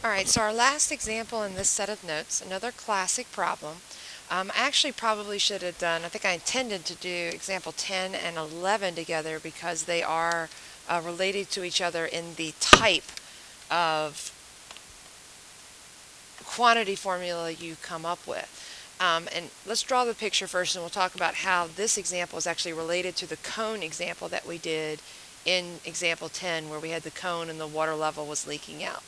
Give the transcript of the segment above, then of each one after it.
Alright, so our last example in this set of notes, another classic problem. I actually probably should have done, I think I intended to do example 10 and 11 together because they are related to each other in the type of quantity formula you come up with. And let's draw the picture first and we'll talk about how this example is actually related to the cone example that we did in example 10 where we had the cone and the water level was leaking out.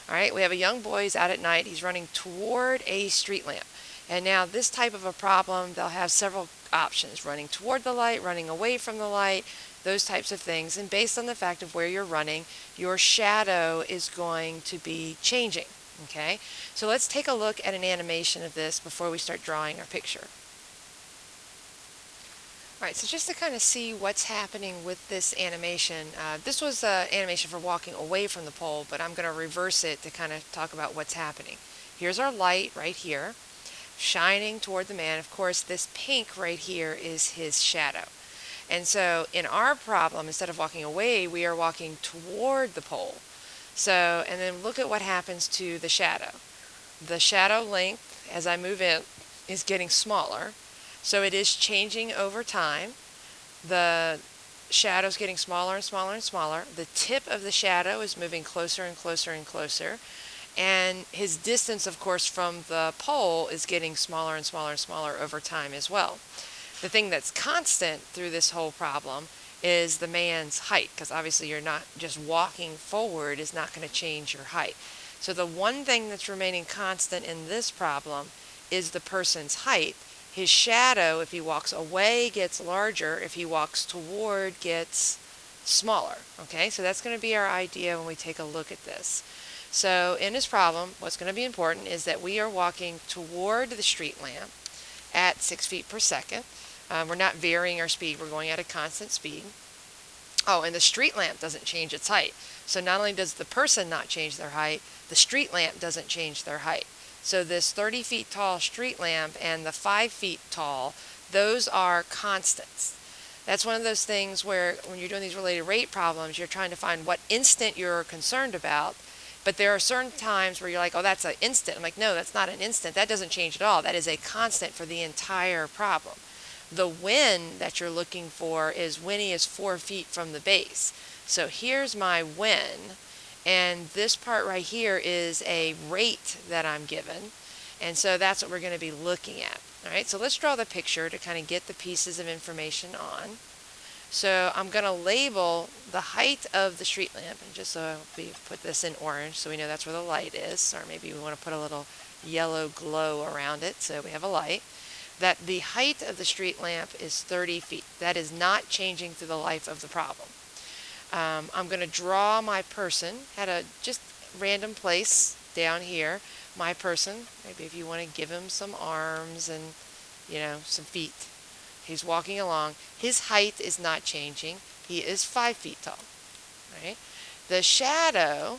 Alright, we have a young boy, he's out at night, he's running toward a street lamp. And now this type of a problem, they'll have several options, running toward the light, running away from the light, those types of things. And based on the fact of where you're running, your shadow is going to be changing. Okay, so let's take a look at an animation of this before we start drawing our picture. Alright, so just to kind of see what's happening with this animation, this was an animation for walking away from the pole, but I'm going to reverse it to kind of talk about what's happening. Here's our light right here, shining toward the man. Of course, this pink right here is his shadow. And so in our problem, instead of walking away, we are walking toward the pole. So, and then look at what happens to the shadow. The shadow length, as I move in, is getting smaller. So it is changing over time. The shadow is getting smaller and smaller and smaller. The tip of the shadow is moving closer and closer and closer. And his distance, of course, from the pole is getting smaller and smaller and smaller over time as well. The thing that's constant through this whole problem is the man's height, because obviously you're not just walking forward is not going to change your height. So the one thing that's remaining constant in this problem is the person's height. His shadow, if he walks away, gets larger. If he walks toward, gets smaller. Okay, so that's going to be our idea when we take a look at this. So in this problem, what's going to be important is that we are walking toward the street lamp at 6 feet per second. We're not varying our speed. We're going at a constant speed. Oh, and the street lamp doesn't change its height. So not only does the person not change their height, the street lamp doesn't change their height. So this 30 feet tall street lamp and the 5 feet tall, those are constants. That's one of those things where when you're doing these related rate problems, you're trying to find what instant you're concerned about. But there are certain times where you're like, oh, that's an instant. I'm like, no, that's not an instant. That doesn't change at all. That is a constant for the entire problem. The when that you're looking for is when he is 4 feet from the base. So here's my when. And this part right here is a rate that I'm given. And so that's what we're going to be looking at. All right, so let's draw the picture to kind of get the pieces of information on. So I'm going to label the height of the street lamp. And just so we put this in orange so we know that's where the light is. Or maybe we want to put a little yellow glow around it so we have a light. That the height of the street lamp is 30 feet. That is not changing through the life of the problem. I'm going to draw my person at a just random place down here. My person, maybe if you want to give him some arms and, some feet. He's walking along. His height is not changing. He is 5 feet tall. Right? The shadow,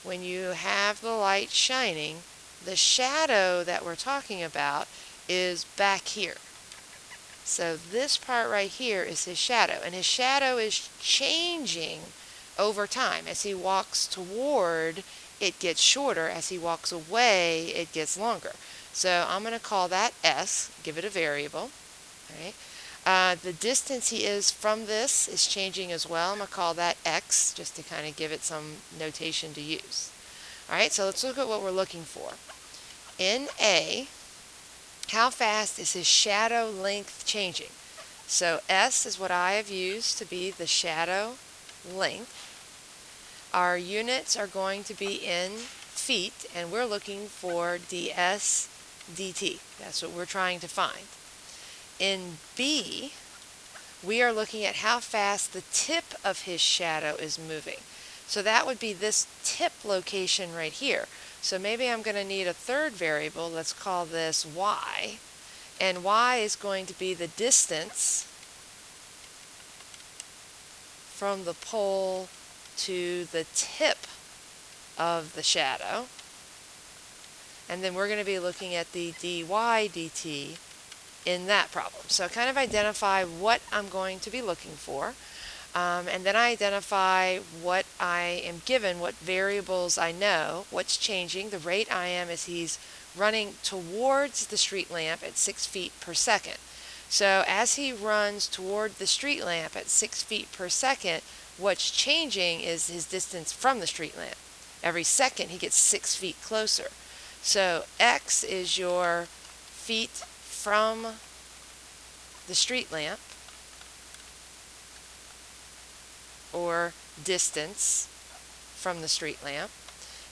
when you have the light shining, the shadow that we're talking about is back here. So this part right here is his shadow, and his shadow is changing over time. As he walks toward, it gets shorter. As he walks away, it gets longer. So I'm going to call that S, give it a variable. Right? The distance he is from this is changing as well. I'm going to call that X, just to kind of give it some notation to use. Alright, so let's look at what we're looking for. In A, how fast is his shadow length changing? So S is what I have used to be the shadow length. Our units are going to be in feet, and we're looking for ds dt. That's what we're trying to find. In B, we are looking at how fast the tip of his shadow is moving. So that would be this tip location right here. So maybe I'm going to need a third variable. Let's call this y. And y is going to be the distance from the pole to the tip of the shadow. And then we're going to be looking at the dy dt in that problem. So kind of identify what I'm going to be looking for. And then I identify what I am given, what variables I know, what's changing. The rate I am is he's running towards the street lamp at 6 feet per second. So as he runs toward the street lamp at 6 feet per second, what's changing is his distance from the street lamp. Every second he gets 6 feet closer. So x is your feet from the street lamp, or distance from the street lamp,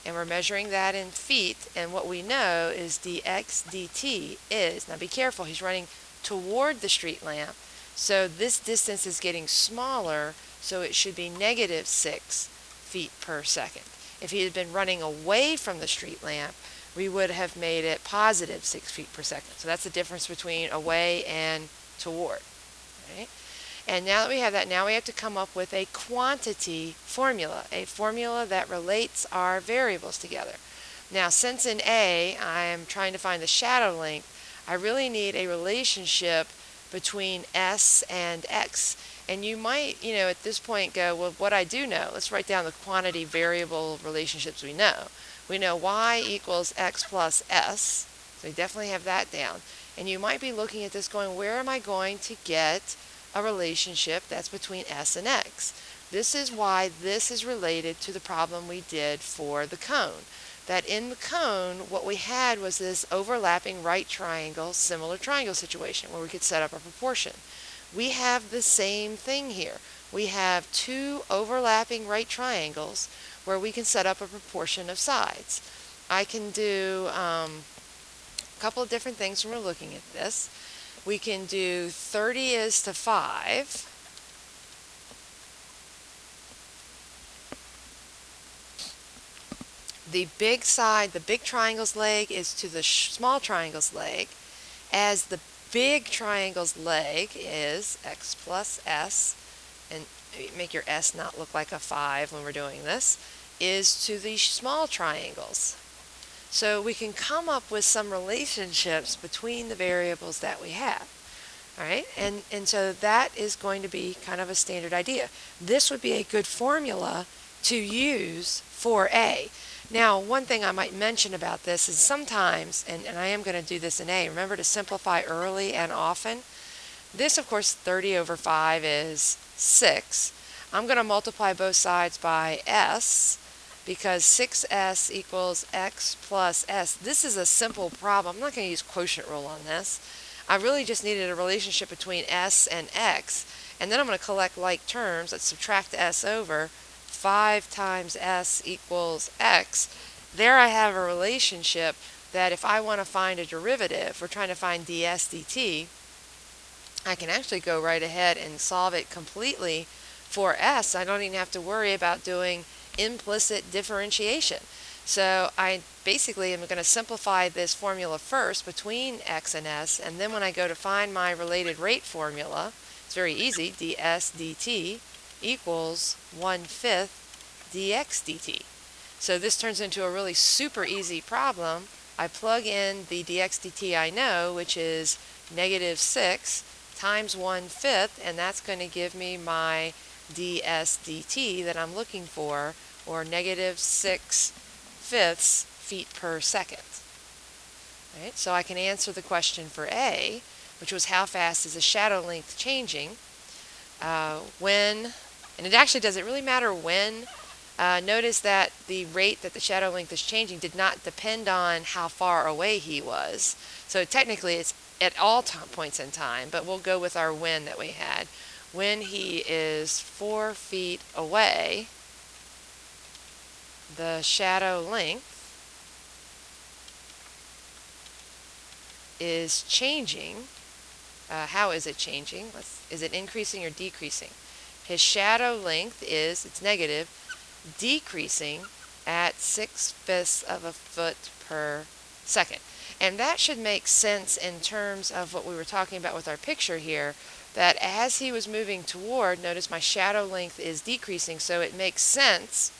and we're measuring that in feet, and what we know is dx dt is, now be careful, he's running toward the street lamp, so this distance is getting smaller, so it should be negative 6 feet per second. If he had been running away from the street lamp, we would have made it positive 6 feet per second. So that's the difference between away and toward. Right? And now that we have that, now we have to come up with a quantity formula, a formula that relates our variables together. Now, since in A, I am trying to find the shadow length, I really need a relationship between S and X. And you might, at this point go, well, what I do know, let's write down the quantity variable relationships we know. We know Y equals X plus S, so we definitely have that down. And you might be looking at this going, where am I going to get a relationship that's between S and X? This is why this is related to the problem we did for the cone. That in the cone, what we had was this overlapping right triangle, similar triangle situation where we could set up a proportion. We have the same thing here. We have two overlapping right triangles where we can set up a proportion of sides. I can do a couple of different things when we're looking at this. We can do 30 is to 5. The big side, the big triangle's leg is to the small triangle's leg, as the big triangle's leg is X plus S, and make your S not look like a 5 when we're doing this, is to the small triangles. So we can come up with some relationships between the variables that we have. All right, and so that is going to be kind of a standard idea. This would be a good formula to use for A. Now, one thing I might mention about this is sometimes, and I am going to do this in A, remember to simplify early and often. This, of course, 30 over 5 is 6. I'm going to multiply both sides by S, because 6s equals x plus s. This is a simple problem. I'm not going to use quotient rule on this. I really just needed a relationship between s and x, and then I'm going to collect like terms. Let's subtract s over. 5 times s equals x. There I have a relationship that if I want to find a derivative, we're trying to find ds dt, I can actually go right ahead and solve it completely for s. I don't even have to worry about doing implicit differentiation. So I basically am going to simplify this formula first between x and s, and then when I go to find my related rate formula, it's very easy. ds dt equals 1/5 dx dt. So this turns into a really super easy problem. I plug in the dx dt I know, which is negative 6 times 1/5, and that's going to give me my ds dt that I'm looking for, or negative 6/5 feet per second. Right? So I can answer the question for A, which was how fast is the shadow length changing, when, and it actually doesn't really matter when. Notice that the rate that the shadow length is changing did not depend on how far away he was. So technically it's at all points in time, but we'll go with our when that we had. When he is 4 feet away, the shadow length is changing. How is it changing? Is it increasing or decreasing? His shadow length is, it's negative, decreasing at 6/5 of a foot per second. And that should make sense in terms of what we were talking about with our picture here, that as he was moving toward, notice my shadow length is decreasing, so it makes sense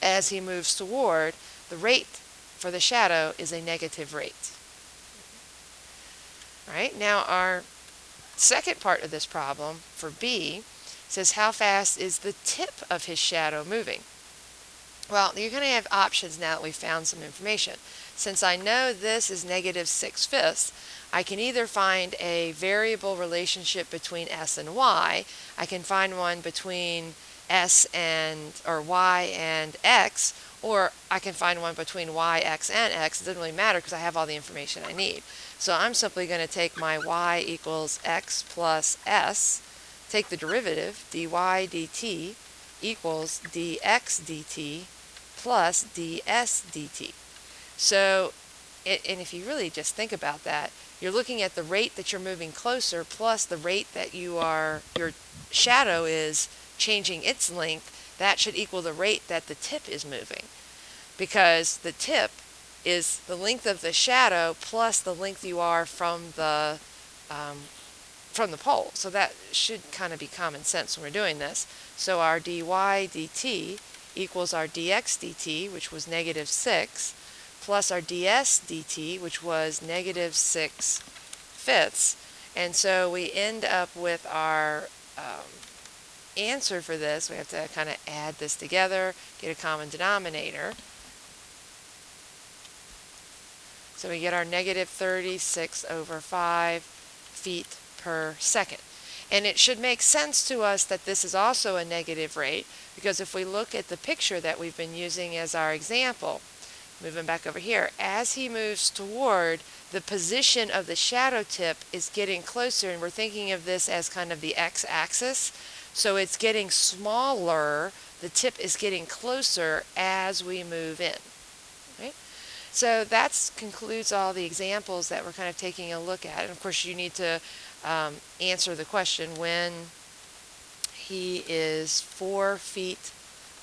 as he moves toward, the rate for the shadow is a negative rate. All right, now our second part of this problem for B says, how fast is the tip of his shadow moving? Well, you're going to have options now that we've found some information. Since I know this is negative 6/5, I can either find a variable relationship between s and y. I can find one between s and, or y and x, or I can find one between y, x, and x. It doesn't really matter because I have all the information I need. So I'm simply going to take my y equals x plus s, take the derivative, dy dt equals dx dt plus ds dt. So, and if you really just think about that, you're looking at the rate that you're moving closer plus the rate that your shadow is changing its length. That should equal the rate that the tip is moving, because the tip is the length of the shadow plus the length you are from the pole. So that should kind of be common sense when we're doing this. So our dy dt equals our dx dt, which was negative 6, plus our ds dt, which was negative 6/5. And so we end up with our answer for this. We have to kind of add this together, get a common denominator. So we get our negative 36/5 feet per second. And it should make sense to us that this is also a negative rate, because if we look at the picture that we've been using as our example, moving back over here, as he moves toward, the position of the shadow tip is getting closer, and we're thinking of this as kind of the x-axis. So it's getting smaller, the tip is getting closer as we move in. Right? So that concludes all the examples that we're kind of taking a look at. And of course you need to answer the question, when he is 4 feet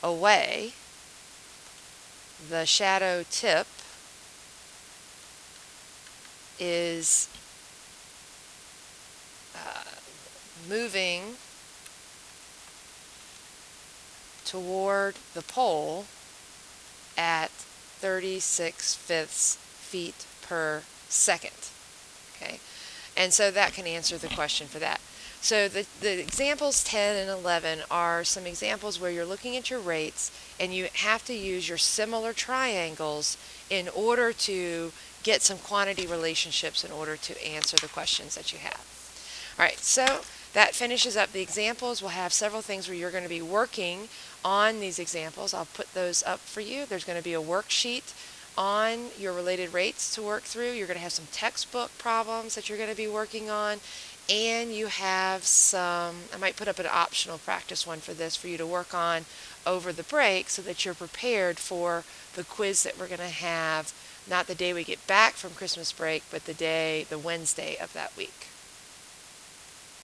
away, the shadow tip is moving toward the pole at 36/5 feet per second. Okay, and so that can answer the question for that. So the examples 10 and 11 are some examples where you're looking at your rates and you have to use your similar triangles in order to get some quantity relationships in order to answer the questions that you have. All right, so that finishes up the examples. We'll have several things where you're going to be working on these examples. I'll put those up for you. There's going to be a worksheet on your related rates to work through. You're going to have some textbook problems that you're going to be working on, and you have some, I might put up an optional practice one for this for you to work on over the break so that you're prepared for the quiz that we're going to have, not the day we get back from Christmas break, but the Wednesday of that week.